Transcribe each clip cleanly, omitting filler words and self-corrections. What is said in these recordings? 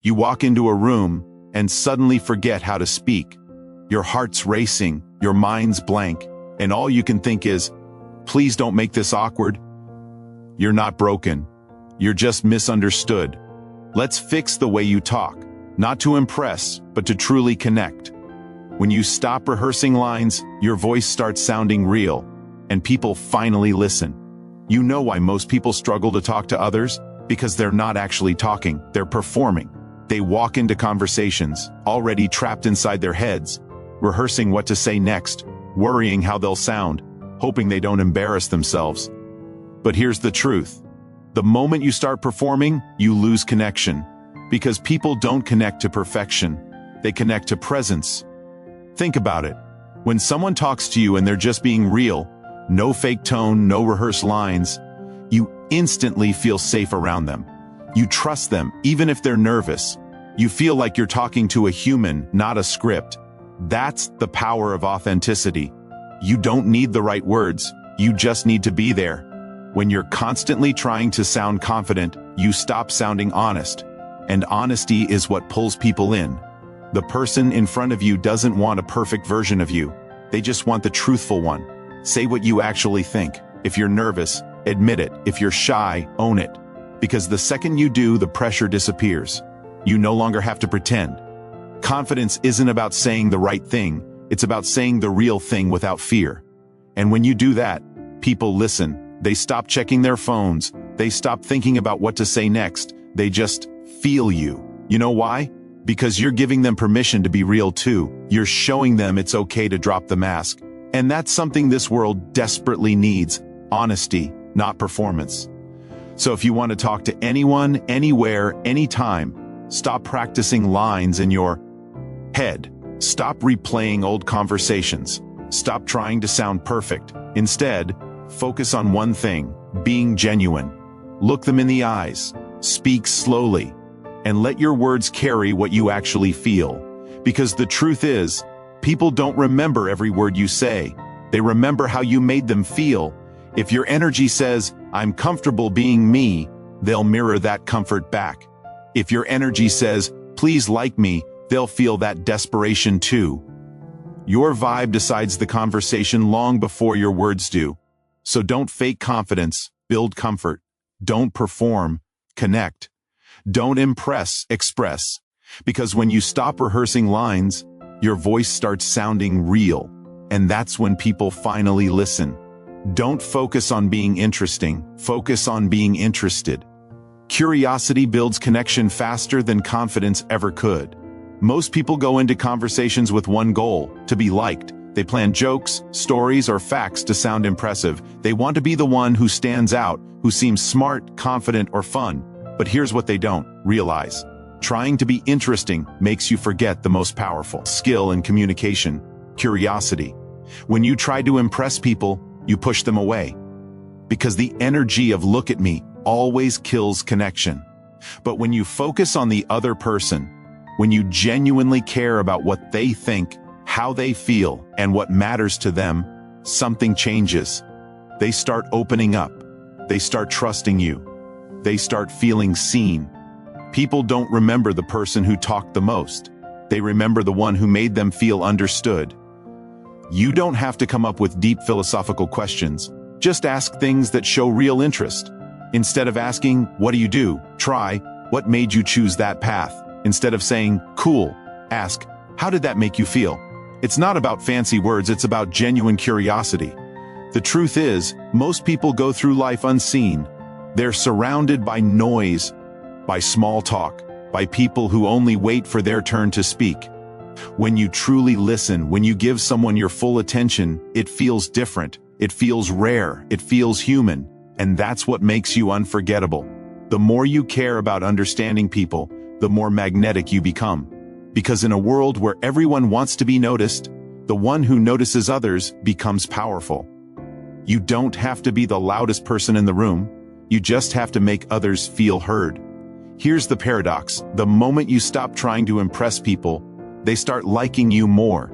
You walk into a room and suddenly forget how to speak. Your heart's racing, your mind's blank, and all you can think is, please don't make this awkward. You're not broken. You're just misunderstood. Let's fix the way you talk, not to impress, but to truly connect. When you stop rehearsing lines, your voice starts sounding real, and people finally listen. You know why most people struggle to talk to others? Because they're not actually talking, they're performing. They walk into conversations, already trapped inside their heads, rehearsing what to say next, worrying how they'll sound, hoping they don't embarrass themselves. But here's the truth. The moment you start performing, you lose connection. Because people don't connect to perfection, they connect to presence. Think about it. When someone talks to you and they're just being real, no fake tone, no rehearsed lines, you instantly feel safe around them. You trust them, even if they're nervous. You feel like you're talking to a human, not a script. That's the power of authenticity. You don't need the right words, you just need to be there. When you're constantly trying to sound confident, you stop sounding honest. And honesty is what pulls people in. The person in front of you doesn't want a perfect version of you. They just want the truthful one. Say what you actually think. If you're nervous, admit it. If you're shy, own it. Because the second you do, the pressure disappears. You no longer have to pretend. Confidence isn't about saying the right thing, it's about saying the real thing without fear. And when you do that, people listen. They stop checking their phones. They stop thinking about what to say next. They just feel you. You know why? Because you're giving them permission to be real too. You're showing them it's okay to drop the mask. And that's something this world desperately needs. Honesty, not performance. So if you want to talk to anyone, anywhere, anytime, stop practicing lines in your head. Stop replaying old conversations. Stop trying to sound perfect. Instead, focus on one thing, being genuine. Look them in the eyes, speak slowly, and let your words carry what you actually feel. Because the truth is, people don't remember every word you say. They remember how you made them feel. If your energy says, I'm comfortable being me, they'll mirror that comfort back. If your energy says, please like me, they'll feel that desperation too. Your vibe decides the conversation long before your words do. So don't fake confidence, build comfort. Don't perform, connect. Don't impress, express. Because when you stop rehearsing lines, your voice starts sounding real. And that's when people finally listen. Don't focus on being interesting, focus on being interested. Curiosity builds connection faster than confidence ever could. Most people go into conversations with one goal, to be liked. They plan jokes, stories, or facts to sound impressive. They want to be the one who stands out, who seems smart, confident, or fun. But here's what they don't realize. Trying to be interesting makes you forget the most powerful skill in communication, curiosity. When you try to impress people, you push them away. Because the energy of look at me always kills connection. But when you focus on the other person, when you genuinely care about what they think, how they feel, and what matters to them, something changes. They start opening up. They start trusting you. They start feeling seen. People don't remember the person who talked the most. They remember the one who made them feel understood. You don't have to come up with deep philosophical questions. Just ask things that show real interest. Instead of asking, what do you do? Try, what made you choose that path? Instead of saying, cool, ask, how did that make you feel? It's not about fancy words, it's about genuine curiosity. The truth is, most people go through life unseen. They're surrounded by noise, by small talk, by people who only wait for their turn to speak. When you truly listen, when you give someone your full attention, it feels different, it feels rare, it feels human, and that's what makes you unforgettable. The more you care about understanding people, the more magnetic you become. Because in a world where everyone wants to be noticed, the one who notices others becomes powerful. You don't have to be the loudest person in the room, you just have to make others feel heard. Here's the paradox: the moment you stop trying to impress people, they start liking you more.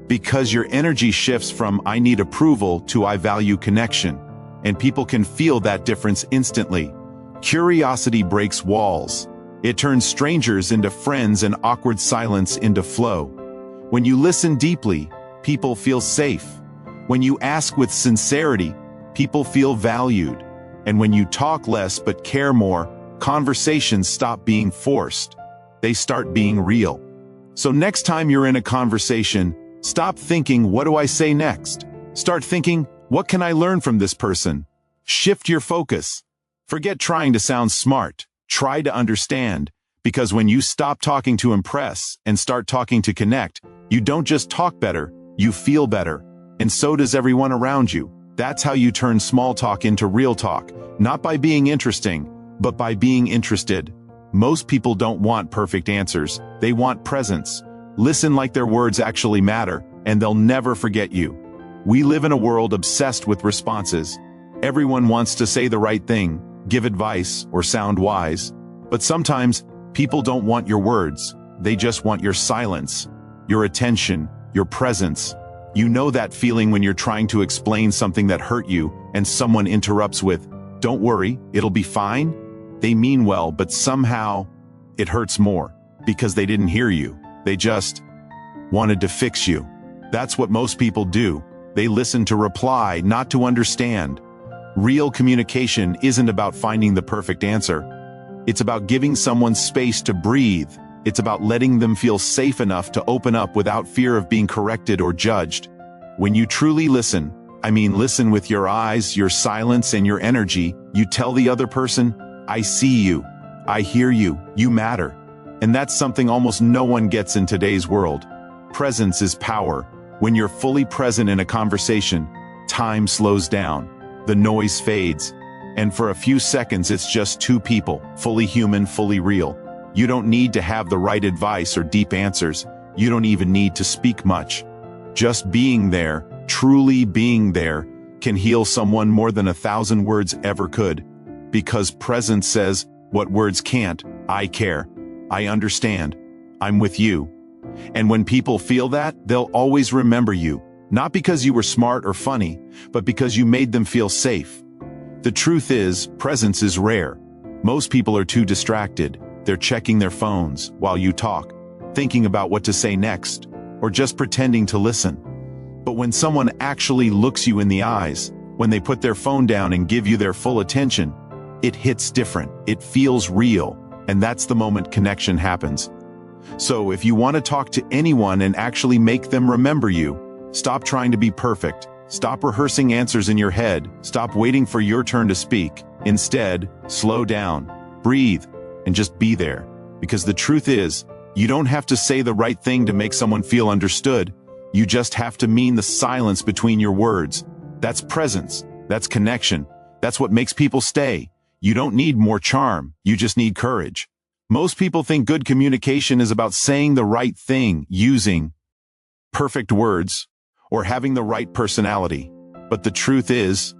Because your energy shifts from I need approval to I value connection. And people can feel that difference instantly. Curiosity breaks walls. It turns strangers into friends and awkward silence into flow. When you listen deeply, people feel safe. When you ask with sincerity, people feel valued. And when you talk less but care more, conversations stop being forced. They start being real. So next time you're in a conversation, stop thinking, what do I say next? Start thinking, what can I learn from this person? Shift your focus. Forget trying to sound smart. Try to understand. Because when you stop talking to impress and start talking to connect, you don't just talk better, you feel better. And so does everyone around you. That's how you turn small talk into real talk. Not by being interesting, but by being interested. Most people don't want perfect answers. They want presence. Listen like their words actually matter, and they'll never forget you. We live in a world obsessed with responses. Everyone wants to say the right thing, give advice, or sound wise. But sometimes, people don't want your words. They just want your silence, your attention, your presence. You know that feeling when you're trying to explain something that hurt you, and someone interrupts with, "Don't worry, it'll be fine." They mean well, but somehow, it hurts more. Because they didn't hear you. They just wanted to fix you. That's what most people do. They listen to reply, not to understand. Real communication isn't about finding the perfect answer. It's about giving someone space to breathe. It's about letting them feel safe enough to open up without fear of being corrected or judged. When you truly listen, I mean listen with your eyes, your silence, and your energy, you tell the other person, "I see you. I hear you. You matter." And that's something almost no one gets in today's world. Presence is power. When you're fully present in a conversation, time slows down. The noise fades. And for a few seconds it's just two people, fully human, fully real. You don't need to have the right advice or deep answers. You don't even need to speak much. Just being there, truly being there, can heal someone more than 1,000 words ever could. Because presence says, what words can't, I care. I understand. I'm with you. And when people feel that, they'll always remember you. Not because you were smart or funny, but because you made them feel safe. The truth is, presence is rare. Most people are too distracted. They're checking their phones while you talk, thinking about what to say next, or just pretending to listen. But when someone actually looks you in the eyes, when they put their phone down and give you their full attention, it hits different. It feels real. And that's the moment connection happens. So if you want to talk to anyone and actually make them remember you, stop trying to be perfect. Stop rehearsing answers in your head. Stop waiting for your turn to speak. Instead, slow down, breathe, and just be there. Because the truth is, you don't have to say the right thing to make someone feel understood. You just have to mean the silence between your words. That's presence. That's connection. That's what makes people stay. You don't need more charm. You just need courage. Most people think good communication is about saying the right thing, using perfect words, or having the right personality. But the truth is,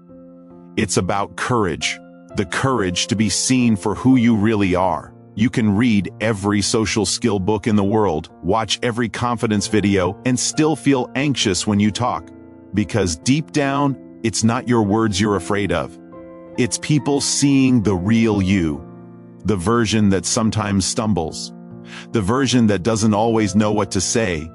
it's about courage. The courage to be seen for who you really are. You can read every social skill book in the world, watch every confidence video, and still feel anxious when you talk. Because deep down, it's not your words you're afraid of. It's people seeing the real you. The version that sometimes stumbles. The version that doesn't always know what to say.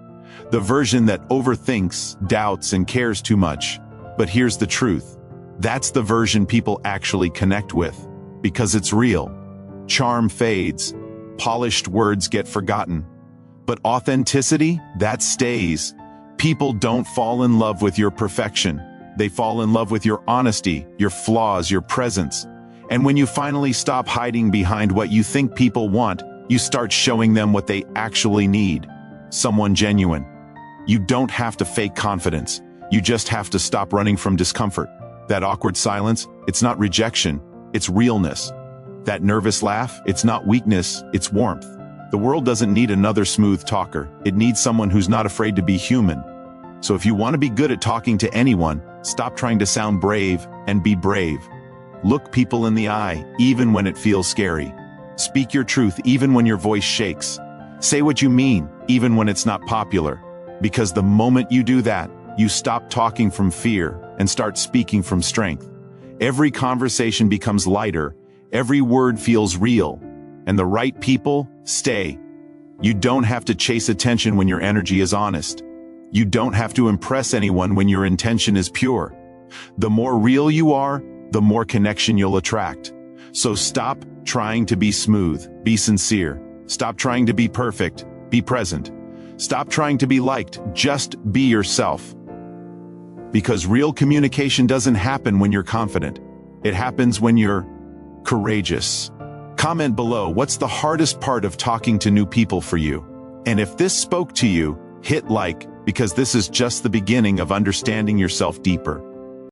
The version that overthinks, doubts, and cares too much. But here's the truth. That's the version people actually connect with. Because it's real. Charm fades. Polished words get forgotten. But authenticity, that stays. People don't fall in love with your perfection. They fall in love with your honesty, your flaws, your presence. And when you finally stop hiding behind what you think people want, you start showing them what they actually need. Someone genuine. You don't have to fake confidence. You just have to stop running from discomfort. That awkward silence, it's not rejection, it's realness. That nervous laugh, it's not weakness, it's warmth. The world doesn't need another smooth talker. It needs someone who's not afraid to be human. So if you want to be good at talking to anyone, stop trying to sound brave and be brave. Look people in the eye, even when it feels scary. Speak your truth even when your voice shakes. Say what you mean, even when it's not popular. Because the moment you do that, you stop talking from fear and start speaking from strength. Every conversation becomes lighter, every word feels real, and the right people stay. You don't have to chase attention when your energy is honest. You don't have to impress anyone when your intention is pure. The more real you are, the more connection you'll attract. So stop trying to be smooth, be sincere. Stop trying to be perfect, be present. Stop trying to be liked, just be yourself. Because real communication doesn't happen when you're confident. It happens when you're courageous. Comment below, what's the hardest part of talking to new people for you? And if this spoke to you, hit like, because this is just the beginning of understanding yourself deeper.